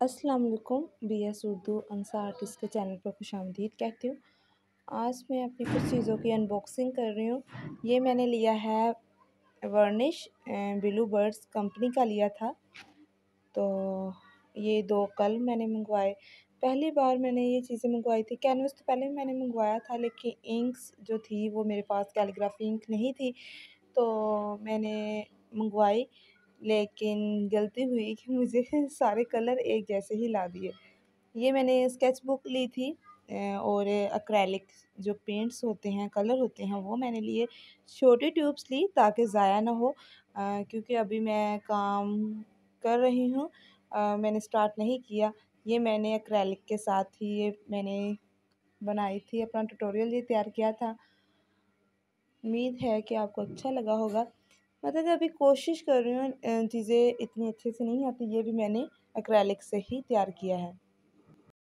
अस्सलाम वालेकुम। BS Urdu अंसा artist के चैनल पर खुशामदीद कहती हूँ। आज मैं अपनी कुछ चीज़ों की अनबॉक्सिंग कर रही हूँ। ये मैंने लिया है वर्निश ब्लू बर्ड्स कंपनी का लिया था। तो ये 2 कल मैंने मंगवाए। पहली बार मैंने ये चीज़ें मंगवाई थी। कैनवस तो पहले भी मैंने मंगवाया था, लेकिन इंक्स जो थी वो मेरे पास कैलीग्राफी इंक नहीं थी, तो मैंने मंगवाई। लेकिन गलती हुई कि मुझे सारे कलर एक जैसे ही ला दिए। ये मैंने स्केच बुक ली थी और एक्रेलिक जो पेंट्स होते हैं, कलर होते हैं, वो मैंने लिए। छोटी ट्यूब्स ली ताकि ज़ाया ना हो, क्योंकि अभी मैं काम कर रही हूँ। मैंने स्टार्ट नहीं किया। ये मैंने एक्रेलिक के साथ ही ये मैंने बनाई थी, अपना ट्यूटोरियल ये तैयार किया था। उम्मीद है कि आपको अच्छा लगा होगा। मतलब कि अभी कोशिश कर रही हूँ, चीज़ें इतनी अच्छे से नहीं आती। ये भी मैंने एक्रेलिक से ही तैयार किया है।